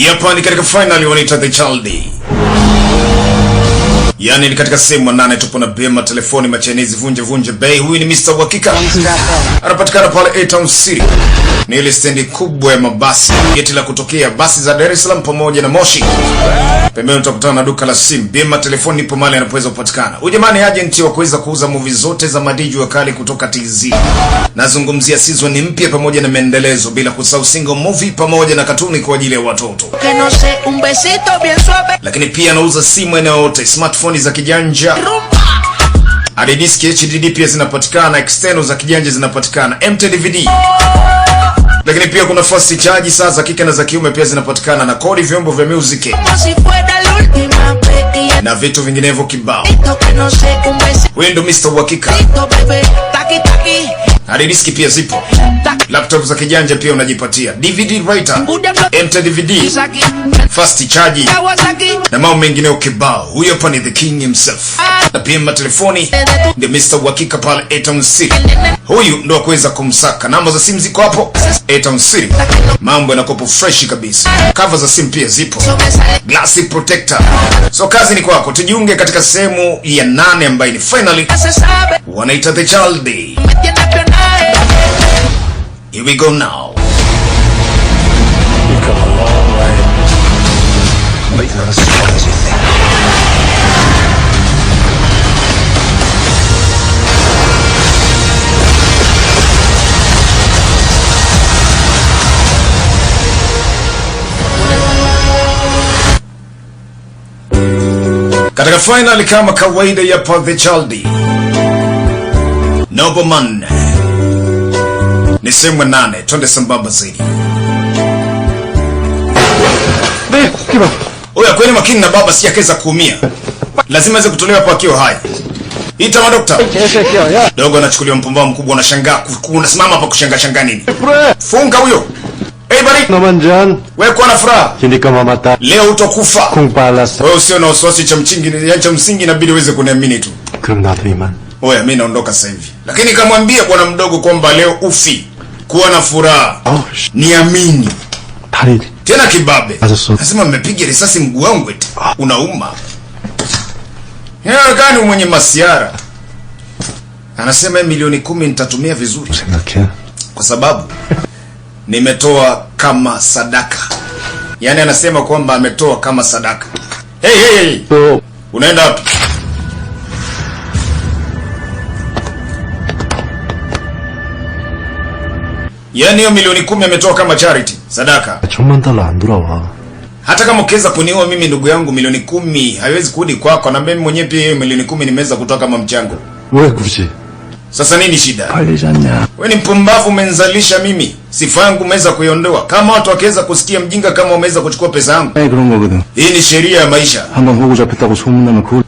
Hapa ni katika finali wanaita The Chaldi. Yani ni katika sehemu 8 tupo na Bema telefoni machinezi vunje bei. Huyu ni Mr. Uhakika. Anapatikana pale A-Town City. Ni ile stendi kubwa ya mabasi. Geti la kutokea basi za Dar es Salaam pamoja na Moshi. Pembeni utakutana na duka la simu. Bema telefoni ipo mahali anapoweza kupatikana. Huyu jamani agent wa kuweza kuuza movie zote za madiju wa kali kutoka TZ. Nazungumzia season mpya pamoja na maendelezo, bila kusahau single movie pamoja na katuni kwa ajili ya watoto. Lakini pia anauza simu eneo yote, smartphone za kijanja. Hadi disk HDD pia zinapatikana, external za kijanja zinapatikana, empty DVD. Lakini pia kuna fast charge, saa za kike na za kiume pia zinapatikana, na kodi vyombo vya music na vitu vinginevyo kibao. Wewe ndo Mr. Uhakika. Hadi diski pia zipo. Laptop za kijanja pia unajipatia. DVD writer, empty DVD, fast charge na mambo mengine kibao. Huyu hapa ni the king himself. Na pia telefoni ndio Mr. Uhakika pale A-Town City. Huyu ndo akuweza kumsaka. Namba za simu ziko hapo A-Town City. Mambo yanakopo fresh kabisa. Cover za simu pia zipo. Glass protector. So kazi ni kwako. Tujiunge katika sehemu ya 8 ambayo ni finally wanaita The Chaldi. Here we go now. You've come a long way. But you're not as strong as you think. Katika final kama kawaida ya The Chaldi, Nobleman ni sehemu 8. Twende sambamba zaidi. Oya, kweli makini na baba sijakeza kuumia. Lazima aweze kutolewa kwa kio hai. Ita madokta. Dogo anachukuliwa mpumbavu mkubwa, unashangaa unasimama hapa kushangaa nini? Funga huyo. Bari. Namanjan. Wewe kwa na furaha. Hindi kama mata. Leo utakufa. Kumpalas. Wewe usio na wasiwasi cha msingi inabidi uweze kuniamini tu. Krum natriman. Oya, mimi naondoka sasa hivi. Lakini kamwambia bwana mdogo kwamba leo ufi. Kuwa na furaha. Niamini. Tari. Tena kibabe. Nasema mmepiga risasi mguu wangu eti. Unauma. Yeye gani mwenye masiara? Anasema milioni 10 nitatumia vizuri. Kwa sababu nimetoa kama sadaka. Yaani anasema kwamba ametoa kama sadaka. Hey. Unaenda wapi? Yaani hiyo milioni 10 ametoa kama charity, sadaka. Hata kama ukiweza kuniua mimi ndugu yangu, milioni 10 haiwezi kurudi kwako, na mimi mwenyewe pia hiyo milioni 10 nimeweza kutoa kama mchango. Wewe kufi. Sasa nini shida? Wewe ni mpumbavu, umenzalisha mimi. Sifa yangu umeweza kuiondoa. Kama watu wakiweza kusikia mjinga kama umeweza kuchukua pesa yangu. Hii ni sheria ya maisha.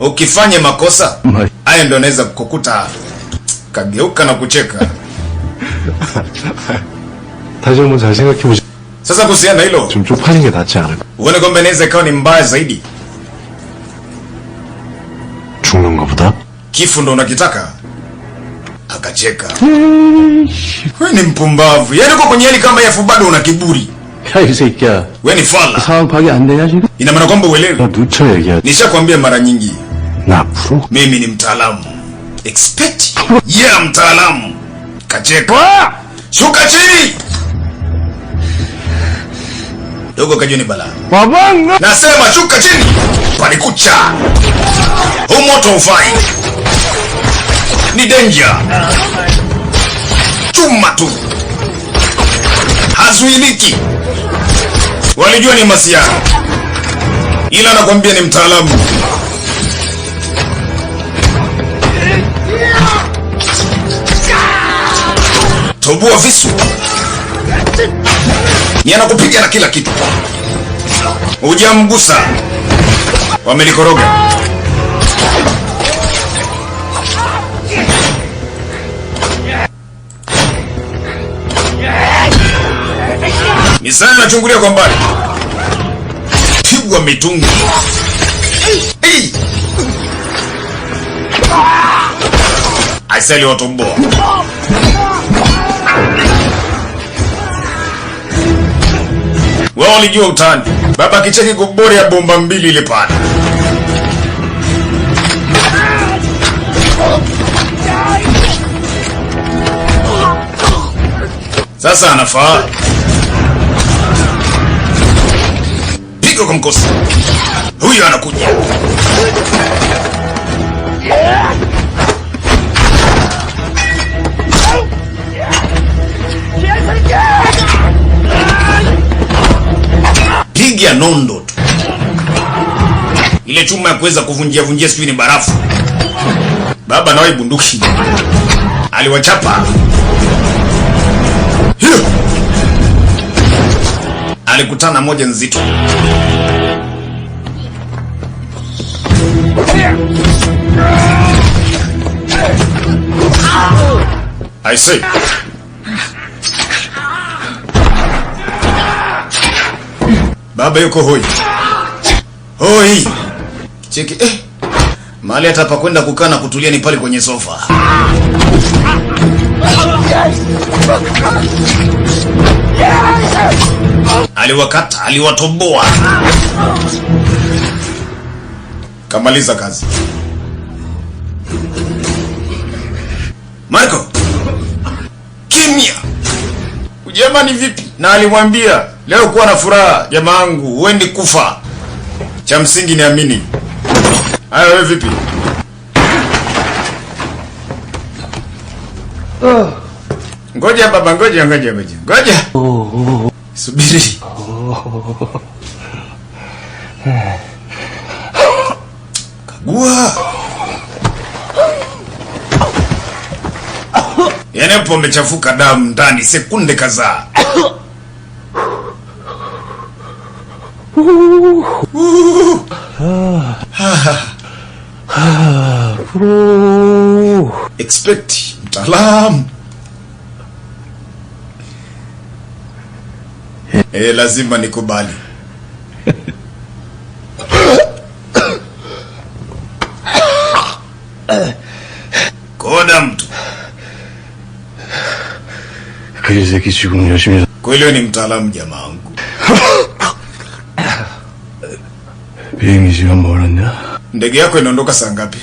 Ukifanya makosa, haya ndio naweza kukukuta. Kageuka na kucheka. Sasa kuhusiana hilo, uone kwamba inaweza ikawa ni mbaya zaidi. Kifo ndo unakitaka? Akacheka. Wewe ni mpumbavu. Yaani uko kwenye hali kama yafu bado una kiburi. Wewe ni fala. Ina maana kwamba uelewi. Nishakwambia mara nyingi. Mimi ni mtaalamu. Expert. Yeah, mtaalamu. Kacheka. Shuka chini. Dogo kajoni bala. Wabanga. Nasema shuka chini. Palikucha. Moto ufai. Ni danger. Chuma tu. Hazuiliki. Walijua ni masiara. Ila nakwambia ni mtaalamu. Tobua visu. Ni anakupiga na kila kitu. Hujamgusa. Wamelikoroga. Misali nachungulia kwa mbali. Pigwa mitungi. Aiseli watomboa. Wao walijua utani. Baba kicheki kubore ya bomba mbili ile pale. Sasa anafaa. Pigo kwa mkosi. Huyu anakuja. Piga nondo tu. Ile chuma ya kuweza kuvunjia sijui ni barafu. Baba nawe bunduki. Aliwachapa. Hiyo. Alikutana moja nzito. I say. Baba yuko hoi. Hoi. Cheki mahali hata pa kwenda kukaa na kutulia ni pale kwenye sofa. Aliwakata, aliwatoboa. Kamaliza kazi. Marco. Kimya. Ujamani vipi? Na alimwambia, leo kuwa na furaha jamaangu, uendi kufa. Cha msingi niamini. Haya wewe vipi? Ngoja baba, ngoja. Subiri. Kagua. Yanepo umechafuka damu ndani sekunde kadhaa. Expect mtaalamu. Lazima nikubali. Koda mtu. Kweli ni mtaalamu jamaangu. Ndege yako inaondoka saa ngapi?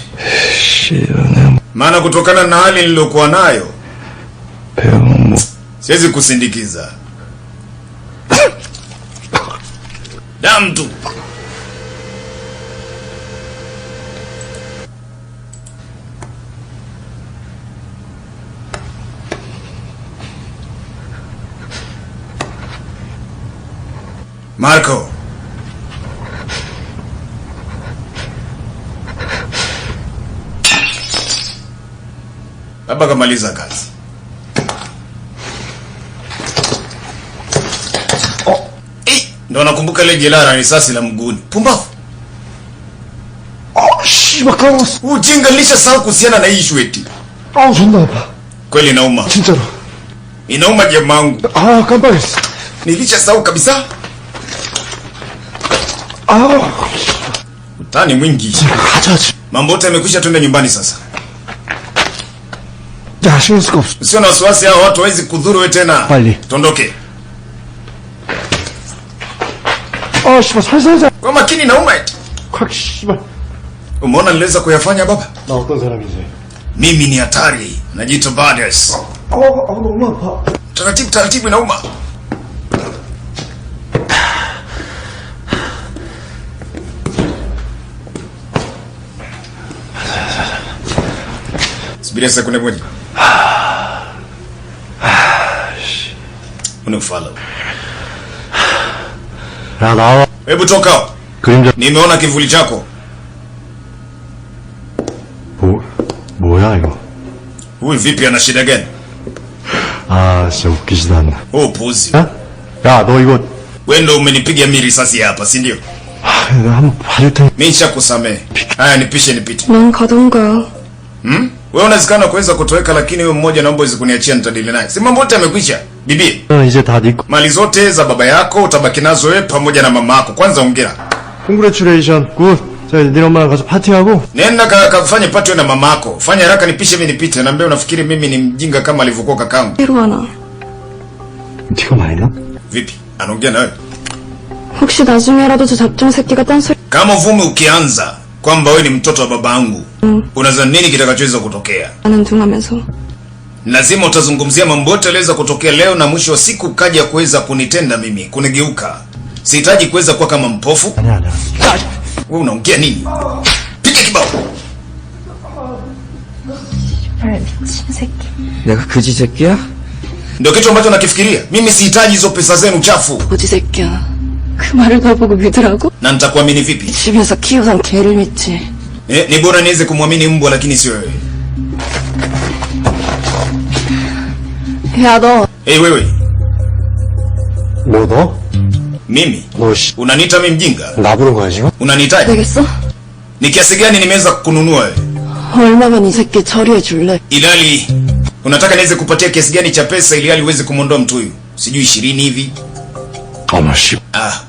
Maana kutokana na hali niliyokuwa nayo siwezi kusindikiza. Damu tu. Marco. Baba kamaliza kazi. Ndio nakumbuka ile jela risasi la mguuni. Pumbavu. 씨발 까먹었어. Ujinga lisha sahau kuhusiana na hii issue eti. 존나 아파. Kweli inauma. 진짜로. Inauma jamangu. 깜빡했어. Nilisha sahau kabisa. Utani mwingi. 가자지. Mambo yote yamekwisha, twende nyumbani sasa. 야, 신경 쓸 거 없어. Sio na wasiwasi, hao watu hawezi kudhuru wewe tena. 빨리. Tondoke. 씨발 살살자. Kwa makini nauma eti. 콱 씨발. Umeona niliweza kuyafanya baba? 나 어떤 사람이지? Mimi ni hatari. Najiita Badass. 너무 아파. Taratibu inauma. Subiri sekunde moja. Unafollow. 야, 나와. Hebu toka. 그림자. Nimeona kivuli chako. 뭐야 이거? Huyu vipi, ana shida gani? 진짜 웃기지도 않네. Puzi. 야, 너 이거. Wewe ndio umenipiga mimi risasi hapa, si ndio? 내가 한번 봐줄 테니. Mimi nishakusamea. Haya, nipishe nipite. 넌 가던가. Wewe unazikana kuweza kutoweka, lakini wewe mmoja naomba uweze kuniachia, nitadili naye. Si mambo yote yamekwisha. Bibi. 이제 다 네 거. Mali zote za baba yako utabaki nazo wewe pamoja na mama yako. Kwanza ongera. Congratulations. 굿. 자, 네 엄마랑 가서 파티하고. Nenda kafanye party na mama yako. Fanya haraka nipishe mimi nipite. Naambia unafikiri mimi ni mjinga kama alivyokuwa kakangu. 새로 하나. 티가 많이 나? Vipi? Anaongea na wewe? 혹시 나중에라도 저 잡종 새끼가 딴소리 Kama uvumi ukianza kwamba wewe ni mtoto wa babangu, unadhani nini kitakachoweza kutokea? 하는 둥하면서 Lazima utazungumzia mambo yote yaliyoweza kutokea leo, na mwisho wa siku kaja kuweza kunitenda mimi, kunigeuka. Sihitaji kuweza kuwa kama mpofu. 아니야. Wewe unaongea nini? Piga kibao. 미친 새끼. 내가 그지 새끼야? Ndio kitu ambacho nakifikiria. Mimi sihitaji hizo pesa zenu chafu. 거지 새끼야. 그 말을 나보고 믿으라고? Na nitakuamini vipi? 집에서 키우던 개를 믿지. Ni bora niweze kumwamini mbwa lakini sio wewe. 야 너. Wewe. 뭐 너? Mimi? 너 씨. Unaniita mimi mjinga? 나 부른 거야 지금? Unanihitaji? 되겠어? Ni kiasi gani nimeweza kununua wewe? 얼마면 이 새끼 처리해 줄래? Ilali unataka niweze kupatia kiasi gani cha pesa ili hali uweze kumwondoa mtu huyu? Sijui 20 hivi. 어머 씨.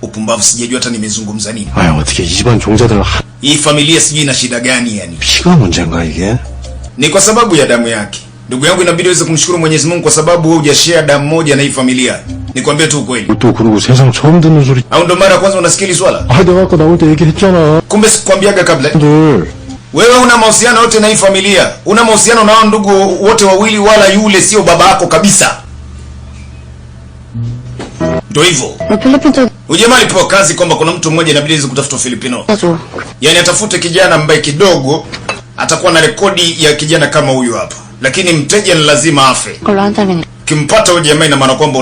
Upumbavu, sijajua hata nimezungumza nini. 아유 어떻게 이 집안 종자들 Hii familia sijui ina shida gani yani. 피가 문제인가 이게? Ni kwa sababu ya damu yake. Ndugu yangu, inabidi uweze kumshukuru Mwenyezi Mungu kwa sababu wewe hujashare damu moja na hii familia. Nikwambie tu ukweli. 또 그러고 세상 처음 듣는 소리. Au ndo mara ya kwanza unasikia hili swala? 아 내가 아까 나올 때 얘기했잖아. Kumbe sikwambiaga kabla. 들. Wewe una mahusiano yote na hii familia. Una mahusiano na hao ndugu wote wawili, wala yule sio baba yako kabisa. Ndio hivyo. 너 필리핀 쪽 Ujamaa alipewa kazi kwamba kuna mtu mmoja inabidi aweze kutafuta Filipino. 줘. Yaani atafute kijana ambaye kidogo atakuwa na rekodi ya kijana kama huyu hapa. Lakini mteja ni lazima afe. 그걸로 한 달이니. Kimpata huyo jamaa ina maana kwamba